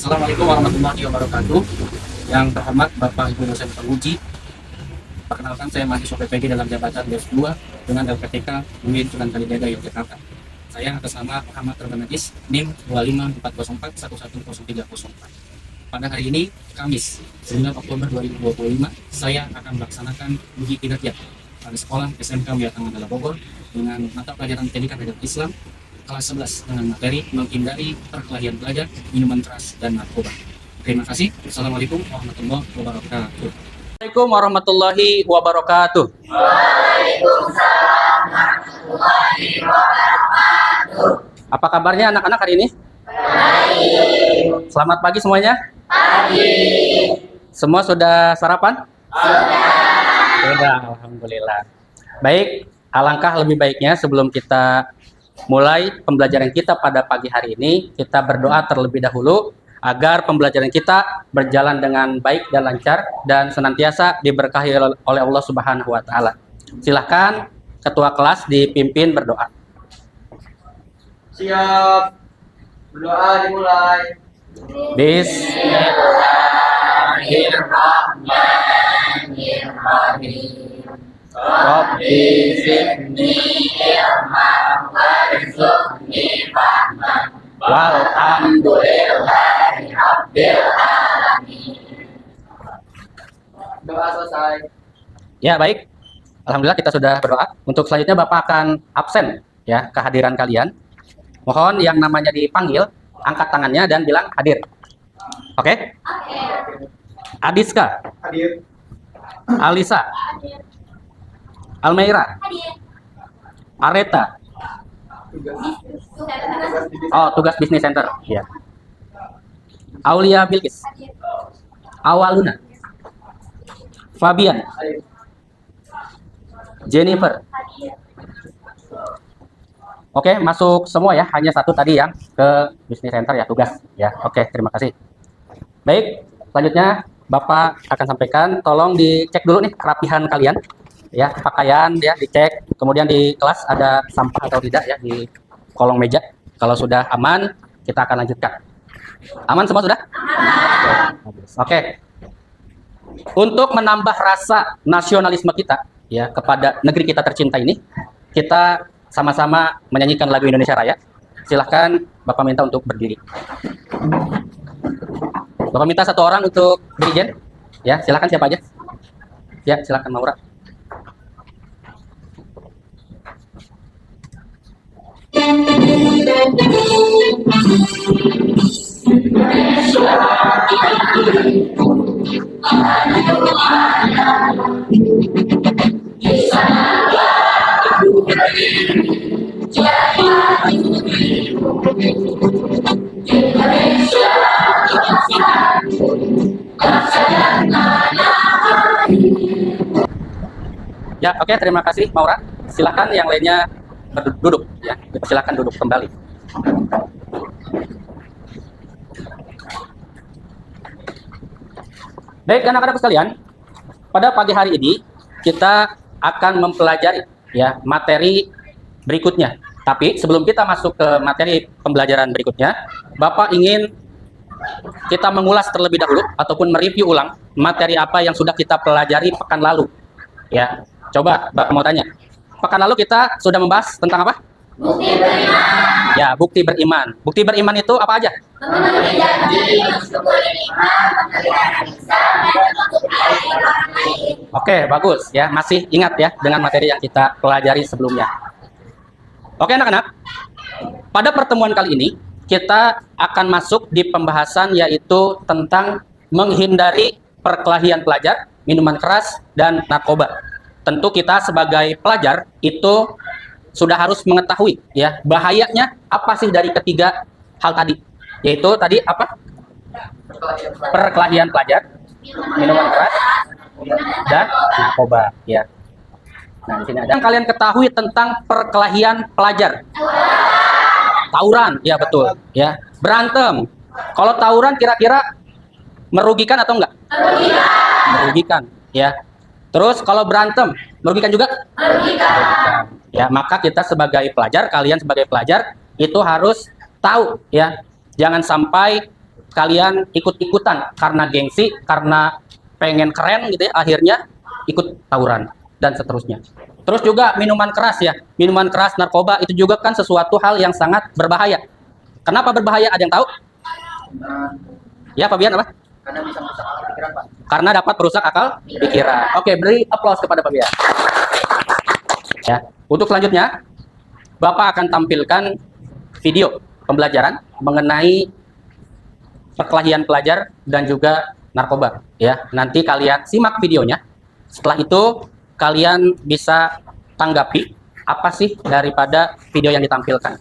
Assalamualaikum warahmatullahi wabarakatuh. Yang terhormat Bapak Ibu dosen penguji, perkenalkan saya mahasiswa PPG dalam jabatan D2 dengan LPTK UIN Sunan Kalijaga Yogyakarta. Saya atas nama Muhammad Terbanajis, NIM 25404110304. Pada hari ini, Kamis, 9 Oktober 2025, saya akan melaksanakan uji kinerja pada sekolah SMK Mulia Manggala Bogor dengan mata pelajaran pendidikan agama Islam kelas 11 dengan materi menghindari perkelahian pelajar, minuman keras, dan narkoba. Terima kasih. Assalamualaikum warahmatullahi wabarakatuh. Assalamualaikum warahmatullahi wabarakatuh. Waalaikumsalam warahmatullahi wabarakatuh. Apa kabarnya anak-anak hari ini? Baik. Selamat pagi semuanya. Pagi. Semua sudah sarapan? Sudah, alhamdulillah. Baik, alangkah lebih baiknya sebelum kita mulai pembelajaran kita pada pagi hari ini, kita berdoa terlebih dahulu agar pembelajaran kita berjalan dengan baik dan lancar dan senantiasa diberkahi oleh Allah Subhanahu wa taala. Silahkan ketua kelas dipimpin berdoa. Siap. Berdoa dimulai. Bismillahirrahmanirrahim. Rabbi zidni ilman warzuqni fahman walhamdulillahi rabbil alamin. Doa selesai. Ya, baik. Alhamdulillah kita sudah berdoa. Untuk selanjutnya Bapak akan absen ya kehadiran kalian. Mohon yang namanya dipanggil angkat tangannya dan bilang hadir. Oke? Adiska, Hadir. Alisa, Almeira, Areta. Oh, tugas bisnis center. Ya. Aulia Bilkis, Awaluna, Fabian, Hadir. Jennifer. Oke, masuk semua ya. Hanya satu tadi yang ke bisnis center ya, tugas ya. Oke, terima kasih. Baik, selanjutnya Bapak akan sampaikan, tolong dicek dulu nih kerapihan kalian ya, pakaian ya dicek. Kemudian di kelas ada sampah atau tidak ya di kolong meja. Kalau sudah aman, kita akan lanjutkan. Aman semua sudah? Oke. Untuk menambah rasa nasionalisme kita ya kepada negeri kita tercinta ini, kita sama-sama menyanyikan lagu Indonesia Raya. Silahkan Bapak minta untuk berdiri. Bapak minta satu orang untuk dirijen. Ya, silahkan siapa aja. Ya, silahkan Maura. Ya, oke, terima kasih Maura. Silakan yang lainnya duduk ya. Silakan duduk kembali. Baik, anak-anak sekalian, pada pagi hari ini kita akan mempelajari ya materi berikutnya. Tapi sebelum kita masuk ke materi pembelajaran berikutnya, Bapak ingin kita mengulas terlebih dahulu ataupun mereview ulang materi apa yang sudah kita pelajari pekan lalu. Ya, coba Bapak mau tanya. Pekan lalu kita sudah membahas tentang apa? Bukti beriman. Ya, bukti beriman. Bukti beriman itu apa aja? Memenuhi janji, mensyukuri nikmat, memelihara ihsan, dan menutup aib orang lain. Oke, bagus ya. Masih ingat ya dengan materi yang kita pelajari sebelumnya. Oke, anak-anak. Pada pertemuan kali ini kita akan masuk di pembahasan yaitu tentang menghindari perkelahian pelajar, minuman keras, dan narkoba. Tentu kita sebagai pelajar itu sudah harus mengetahui ya bahayanya apa sih dari ketiga hal tadi, yaitu tadi apa? Perkelahian pelajar, minuman keras, dan narkoba ya. Nah, di sini ada yang kalian ketahui tentang perkelahian pelajar. Tawuran, ya betul ya. Berantem. Kalau tawuran kira-kira merugikan atau enggak? Merugikan ya. Terus kalau berantem merugikan juga? Merugikan. Ya, maka kita sebagai pelajar, kalian sebagai pelajar itu harus tahu ya. Jangan sampai kalian ikut-ikutan karena gengsi, karena pengen keren gitu ya, akhirnya ikut tawuran dan seterusnya. Terus juga minuman keras ya, minuman keras, narkoba itu juga kan sesuatu hal yang sangat berbahaya. Kenapa berbahaya? Ada yang tahu? Ya, Fabian apa? Karena bisa merusak akal pikiran, Pak. Karena dapat merusak akal pikiran. Oke, beri aplaus kepada Fabian. Ya, untuk selanjutnya, Bapak akan tampilkan video pembelajaran mengenai perkelahian pelajar dan juga narkoba. Ya, nanti kalian simak videonya. Setelah itu kalian bisa tanggapi apa sih daripada video yang ditampilkan.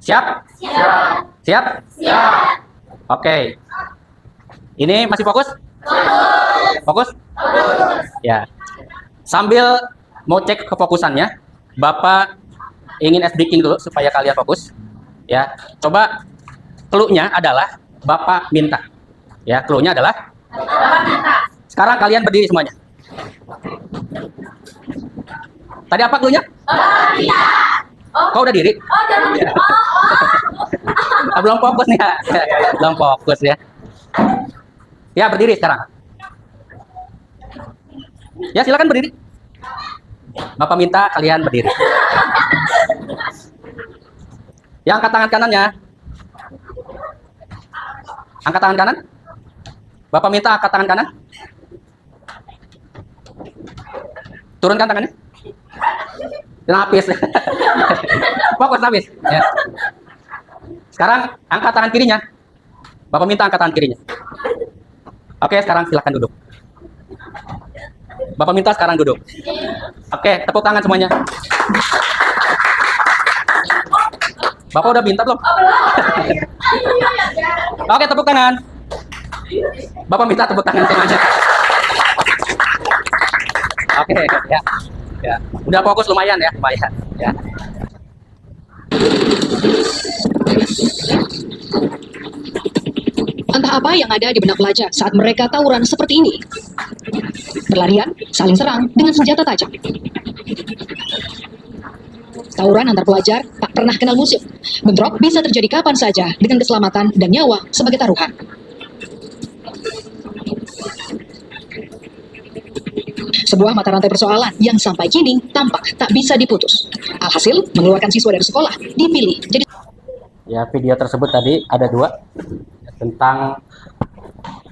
Siap? Siap. Siap? Siap. Oke. Ini masih fokus? Fokus? Ya. Sambil mau cek kefokusannya, Bapak ingin ice breaking dulu supaya kalian fokus. Ya. Coba clue-nya adalah Bapak minta. Ya, clue-nya adalah Bapak minta. sekarang kalian berdiri semuanya. Tadi apa clue-nya? Bapak minta. Kau udah diri? Oh, jangan. Belum fokus nih ya. Belum fokus ya. Ya, berdiri sekarang. Ya, silakan berdiri. Bapak minta kalian berdiri. Ya, angkat tangan kanannya. Angkat tangan kanan. Bapak minta angkat tangan kanan. Turunkan tangannya. Napis. Fokus napis. Ya. Sekarang angkat tangan kirinya. Bapak minta angkat tangan kirinya. Oke, sekarang silakan duduk. Bapak minta sekarang duduk. Oke, tepuk tangan semuanya. Bapak udah minta belum? Oke, tepuk tangan. Bapak minta tepuk tangan semuanya. Oke, ya. Ya, udah fokus lumayan ya, lumayan. Ya. Entah apa yang ada di benak pelajar saat mereka tawuran seperti ini. Berlarian, saling serang dengan senjata tajam. Tawuran antar pelajar tak pernah kenal musuh. Bentrok bisa terjadi kapan saja dengan keselamatan dan nyawa sebagai taruhan. Sebuah mata rantai persoalan yang sampai kini tampak tak bisa diputus. Alhasil, mengeluarkan siswa dari sekolah dipilih jadi. Ya, video tersebut tadi ada dua tentang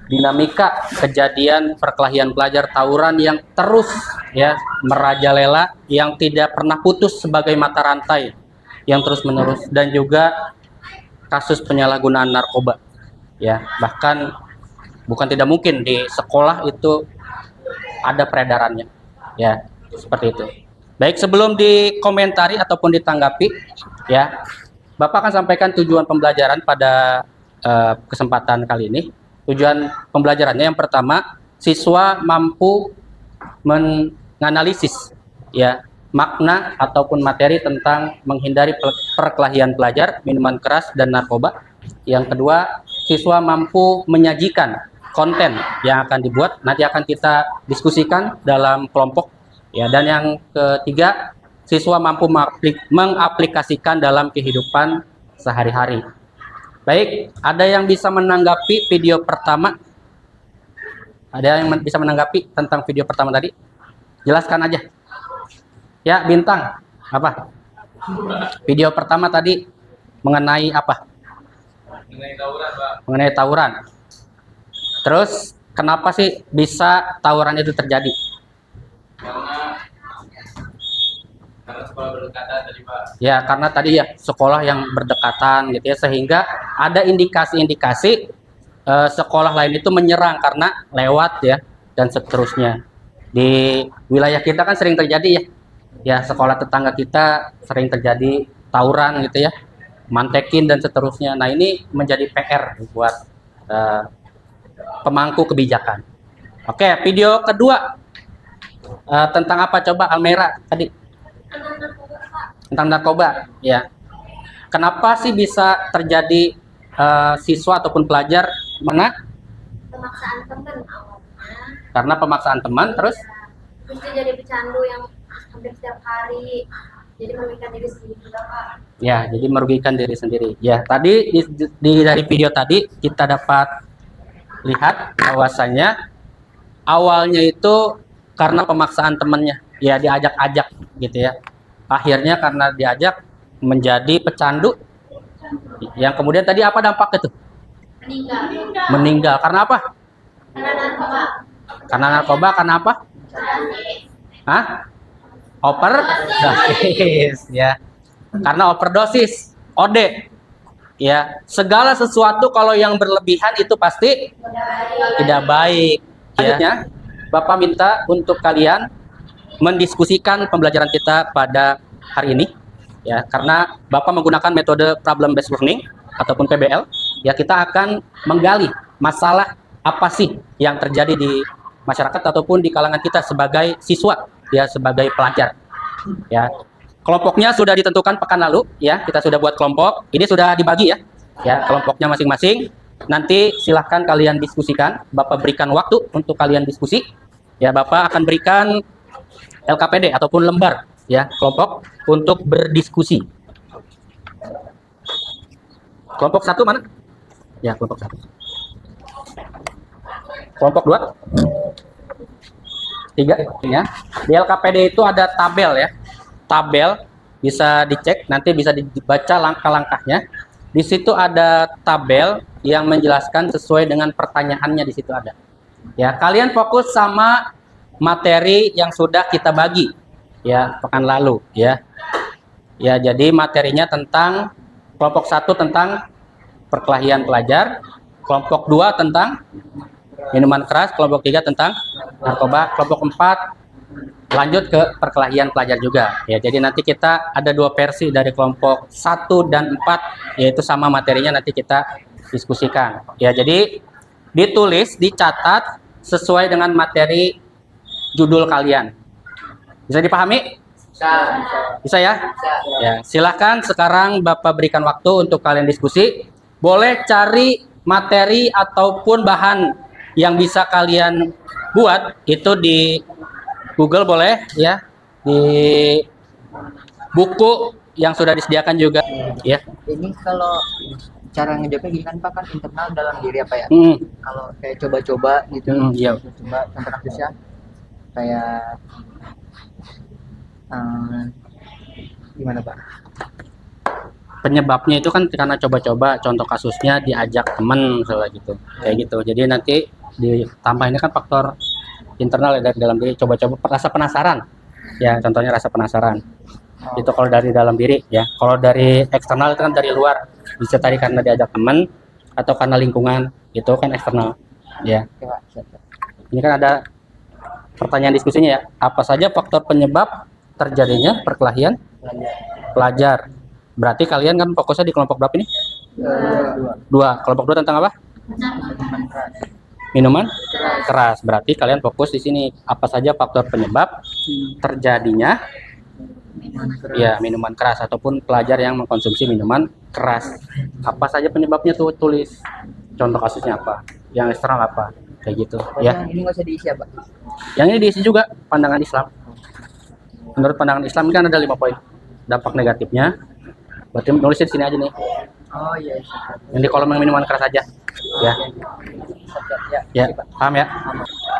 dinamika kejadian perkelahian pelajar tawuran yang terus ya merajalela, yang tidak pernah putus sebagai mata rantai yang terus menerus, dan juga kasus penyalahgunaan narkoba. Ya, bahkan bukan tidak mungkin di sekolah itu ada peredarannya. Ya, seperti itu. Baik, sebelum dikomentari ataupun ditanggapi, ya, Bapak akan sampaikan tujuan pembelajaran pada kesempatan kali ini. Tujuan pembelajarannya yang pertama, siswa mampu menganalisis ya makna ataupun materi tentang menghindari perkelahian pelajar, minuman keras dan narkoba. Yang kedua, siswa mampu menyajikan konten yang akan dibuat, nanti akan kita diskusikan dalam kelompok ya. Dan yang ketiga, siswa mampu mengaplikasikan dalam kehidupan sehari-hari. Baik, ada yang bisa menanggapi video pertama? Ada yang bisa menanggapi tentang video pertama tadi? Jelaskan aja. Ya, Bintang, apa? Video pertama tadi mengenai apa? Mengenai tawuran, Pak. Mengenai tawuran. Terus, kenapa sih bisa tawuran itu terjadi? Karena sekolah berdekatan tadi, Pak. Ya, karena tadi ya sekolah yang berdekatan gitu ya, sehingga ada indikasi-indikasi sekolah lain itu menyerang karena lewat ya dan seterusnya. Di wilayah kita kan sering terjadi ya. Ya, sekolah tetangga kita sering terjadi tawuran gitu ya, mantekin dan seterusnya. Nah, ini menjadi PR buat pemangku kebijakan. Oke, video kedua tentang apa coba, Almera tadi? Tentang narkoba, ya. Kenapa sih bisa terjadi siswa ataupun pelajar mana? Pemaksaan teman awalnya. Karena pemaksaan teman, terus Terus dia jadi pecandu yang hampir setiap hari. Jadi merugikan diri sendiri juga, Pak. Ya, jadi merugikan diri sendiri. Ya, tadi dari video tadi kita dapat lihat bahwasanya awalnya itu karena pemaksaan temannya, ya diajak-ajak gitu ya. Akhirnya karena diajak menjadi pecandu. Yang kemudian tadi apa dampak itu? Meninggal. Karena apa? Karena narkoba. Karena apa? Hah? Overdosis ya. Karena overdosis, OD. Ya, segala sesuatu kalau yang berlebihan itu pasti tidak baik. Ya. Bapak minta untuk kalian mendiskusikan pembelajaran kita pada hari ini. Ya, karena Bapak menggunakan metode problem based learning ataupun PBL, ya kita akan menggali masalah apa sih yang terjadi di masyarakat ataupun di kalangan kita sebagai siswa, ya sebagai pelajar. Ya. Kelompoknya sudah ditentukan pekan lalu, ya kita sudah buat kelompok. Ini sudah dibagi ya kelompoknya masing-masing. Nanti silahkan kalian diskusikan. Bapak berikan waktu untuk kalian diskusi. Ya Bapak akan berikan LKPD ataupun lembar ya kelompok untuk berdiskusi. Kelompok 1 mana? Ya kelompok 1. Kelompok 2, 3 ya. Di LKPD itu ada tabel ya. Tabel bisa dicek, nanti bisa dibaca langkah-langkahnya. Di situ ada tabel yang menjelaskan sesuai dengan pertanyaannya, di situ ada. Ya, kalian fokus sama materi yang sudah kita bagi ya pekan lalu ya. Ya, jadi materinya tentang kelompok 1 tentang perkelahian pelajar, kelompok 2 tentang minuman keras, kelompok 3 tentang narkoba, kelompok 4 lanjut ke perkelahian pelajar juga ya. Jadi nanti kita ada 2 versi dari kelompok 1 dan 4, yaitu sama materinya nanti kita diskusikan ya. Jadi ditulis, dicatat sesuai dengan materi judul kalian. Bisa dipahami? Bisa ya? Ya, silahkan sekarang Bapak berikan waktu untuk kalian diskusi. Boleh cari materi ataupun bahan yang bisa kalian buat itu di Google, boleh ya, di buku yang sudah disediakan juga ya. Ini kalau cara ngejawabnya gini kan Pak, kan internal dalam diri apa ya? Kalau kayak coba-coba gitu, Iya. coba contoh kasusnya kayak gimana Pak? Penyebabnya itu kan karena coba-coba, contoh kasusnya diajak temen soalnya gitu, kayak gitu. Jadi nanti ditambah ini kan faktor internal ya, dari dalam diri, coba-coba rasa penasaran ya, contohnya rasa penasaran. Itu kalau dari dalam diri ya. Kalau dari eksternal itu kan dari luar, bisa tadi karena diajak teman atau karena lingkungan, itu kan eksternal ya. Oke, Pak. Siap. Ini kan ada pertanyaan diskusinya ya, apa saja faktor penyebab terjadinya perkelahian pelajar. Berarti kalian kan fokusnya di kelompok berapa ini? 2. Kelompok 2 tentang apa? Minuman keras. Berarti kalian fokus di sini, apa saja faktor penyebab terjadinya ya minuman keras ataupun pelajar yang mengkonsumsi minuman keras. Apa saja penyebabnya tuh tulis. Contoh kasusnya apa? Yang eksternal apa? Kayak gitu ya. Yang ini nggak usah diisi ya Pak? Yang ini diisi juga pandangan Islam. Menurut pandangan Islam kan ada 5 poin dampak negatifnya. Berarti nulisnya di sini aja nih. Oh iya. Yang di kolom yang minuman keras aja. Ya. Ya, paham ya?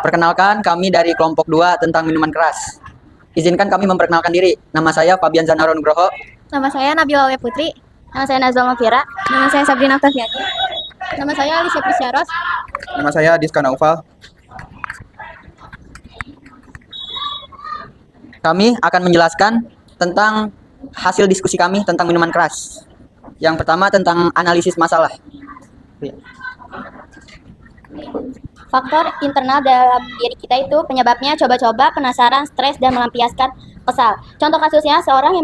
Perkenalkan, kami dari kelompok 2 tentang minuman keras. Izinkan kami memperkenalkan diri. Nama saya Fabian Zanaro Nugroho. Nama saya Nabila Wewe Putri. Nama saya Nazwa Mafira. Nama saya Sabrina Oktaviani. Nama saya Alicia Prisyaros. Nama saya Diska Naufal. Kami akan menjelaskan tentang hasil diskusi kami tentang minuman keras. Yang pertama tentang analisis masalah. Faktor internal dalam diri kita itu penyebabnya coba-coba, penasaran, stres, dan melampiaskan kesal. Contoh kasusnya seseorang yang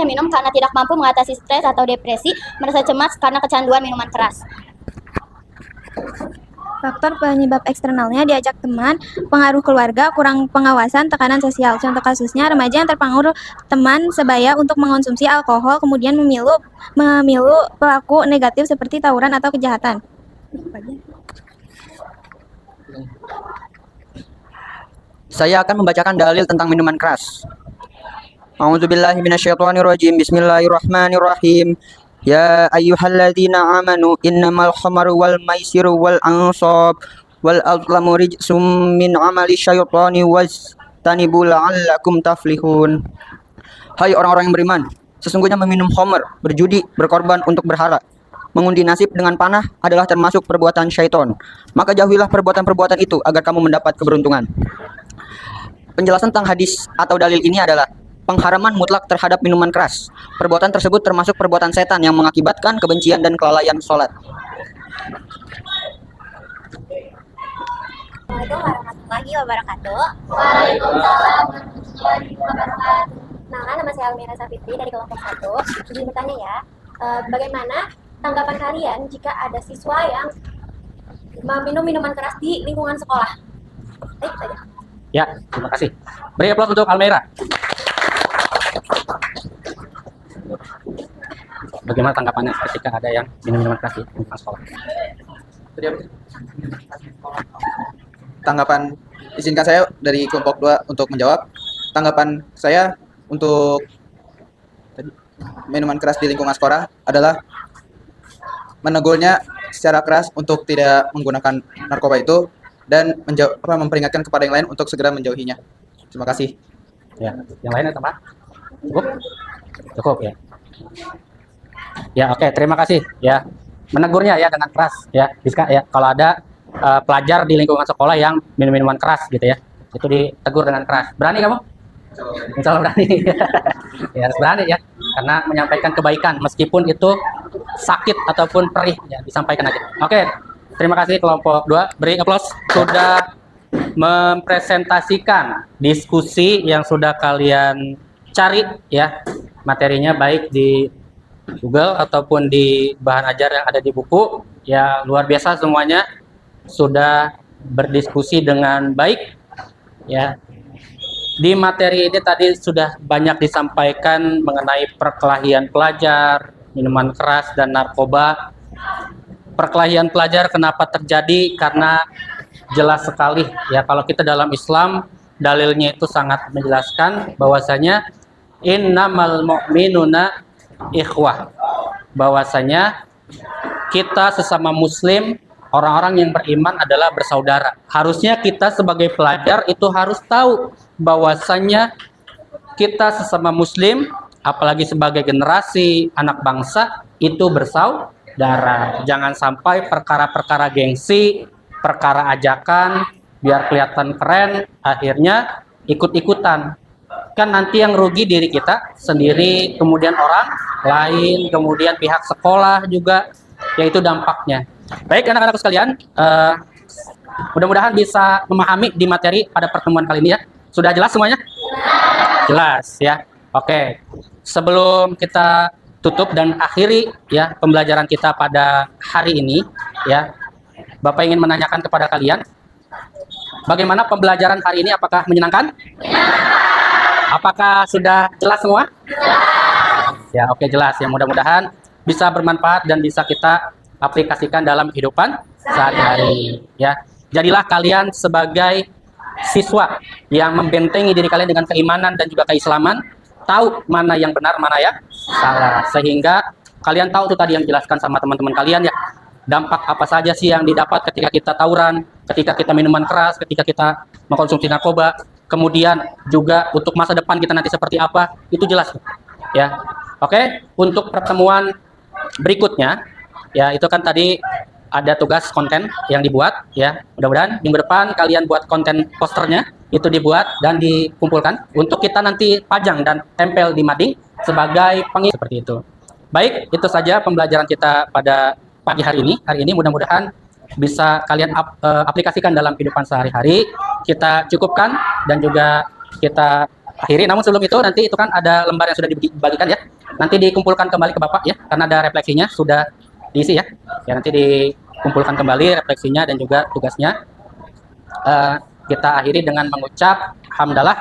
minum karena tidak mampu mengatasi stres atau depresi, merasa cemas karena kecanduan minuman keras. Faktor penyebab eksternalnya diajak teman, pengaruh keluarga, kurang pengawasan, tekanan sosial. Contoh kasusnya remaja yang terpengaruh teman sebaya untuk mengonsumsi alkohol, kemudian memilu pelaku negatif seperti tawuran atau kejahatan. Saya akan membacakan dalil tentang minuman keras. A'udzubillahi minasyaitonirrajim. Bismillahirrahmanirrahim. Ya ayyuhalladzina amanu innamal khamru wal maisiru wal ansab wal azlamu rijsum min amali syaitani wastanibu la'allakum taflihun. Hai orang-orang yang beriman, sesungguhnya meminum khamr, berjudi, berkorban untuk berhala, mengundi nasib dengan panah adalah termasuk perbuatan syaitan. Maka jauhilah perbuatan-perbuatan itu agar kamu mendapat keberuntungan. Penjelasan tentang hadis atau dalil ini adalah pengharaman mutlak terhadap minuman keras. Perbuatan tersebut termasuk perbuatan setan yang mengakibatkan kebencian dan kelalaian sholat. Assalamualaikum warahmatullahi wabarakatuh. Waalaikumsalam warahmatullahi wabarakatuh. Nah, nama saya Almira Safitri dari kelompok 1. Izin bertanya ya, bagaimana tanggapan kalian jika ada siswa yang meminum minuman keras di lingkungan sekolah? Baik, saja. Ya, terima kasih. Beri aplaus untuk Almira. Bagaimana tanggapannya ketika ada yang minum minuman keras di lingkungan sekolah? Tanggapan, izinkan saya dari kelompok 2 untuk menjawab. Tanggapan saya untuk minuman keras di lingkungan sekolah adalah menegurnya secara keras untuk tidak menggunakan narkoba itu dan memperingatkan kepada yang lain untuk segera menjauhinya. Terima kasih. Ya, yang lainnya teman? Cukup? Cukup ya. Ya, oke, terima kasih ya. Menegurnya ya dengan keras ya, Rizka ya. Kalau ada pelajar di lingkungan sekolah yang minum minuman keras gitu ya, itu ditegur dengan keras. Berani kamu? Insya Allah berani. Ya, harus berani ya, karena menyampaikan kebaikan meskipun itu sakit ataupun perih ya, disampaikan aja. Oke, terima kasih kelompok 2. Beri aplaus sudah mempresentasikan diskusi yang sudah kalian cari ya, materinya baik di Google ataupun di bahan ajar yang ada di buku ya. Luar biasa semuanya sudah berdiskusi dengan baik ya. Di materi ini tadi sudah banyak disampaikan mengenai perkelahian pelajar, minuman keras dan narkoba. Perkelahian pelajar kenapa terjadi? Karena jelas sekali ya, kalau kita dalam Islam dalilnya itu sangat menjelaskan bahwasanya innamal mu'minuna ikhwah, bahwasanya kita sesama muslim, orang-orang yang beriman adalah bersaudara. Harusnya kita sebagai pelajar itu harus tahu bahwasanya kita sesama muslim, apalagi sebagai generasi anak bangsa, itu bersaudara. Jangan sampai perkara-perkara gengsi, perkara ajakan, biar kelihatan keren, akhirnya ikut-ikutan. Kan nanti yang rugi diri kita sendiri, kemudian orang lain, kemudian pihak sekolah juga, yaitu dampaknya. Baik anak-anakku sekalian, mudah-mudahan bisa memahami di materi pada pertemuan kali ini ya. Sudah jelas semuanya? Jelas ya. Oke, sebelum kita tutup dan akhiri ya pembelajaran kita pada hari ini ya, Bapak ingin menanyakan kepada kalian, bagaimana pembelajaran hari ini? Apakah menyenangkan? Apakah sudah jelas semua? Ya, oke, jelas ya. Mudah-mudahan bisa bermanfaat dan bisa kita aplikasikan dalam kehidupan sehari-hari ya. Jadilah kalian sebagai siswa yang membentengi diri kalian dengan keimanan dan juga keislaman, tahu mana yang benar, mana yang salah, sehingga kalian tahu tuh tadi yang dijelaskan sama teman-teman kalian ya, dampak apa saja sih yang didapat ketika kita tawuran, ketika kita minuman keras, ketika kita mengkonsumsi narkoba, kemudian juga untuk masa depan kita nanti seperti apa, itu jelas ya. Oke, untuk pertemuan berikutnya ya, itu kan tadi ada tugas konten yang dibuat ya. Mudah-mudahan minggu depan kalian buat konten posternya, itu dibuat dan dikumpulkan untuk kita nanti pajang dan tempel di mading sebagai pengingat seperti itu. Baik, itu saja pembelajaran kita pada pagi hari ini. Hari ini mudah-mudahan bisa kalian aplikasikan dalam kehidupan sehari-hari. Kita cukupkan dan juga kita akhiri. Namun sebelum itu nanti itu kan ada lembar yang sudah dibagikan ya. Nanti dikumpulkan kembali ke Bapak ya, karena ada refleksinya sudah diisi ya. Ya, nanti dikumpulkan kembali refleksinya dan juga tugasnya. Kita akhiri dengan mengucap hamdalah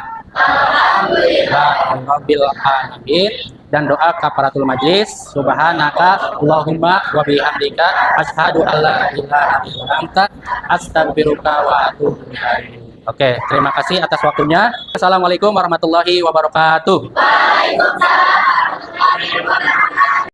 rabbil alamin dan doa kafaratul majlis. Subhanaka Allahumma wa bihamdika asyhadu an la ilaha illa anta astaghfiruka wa atubu ilaik. Oke, terima kasih atas waktunya. Assalamualaikum warahmatullahi wabarakatuh. Waalaikumsalam.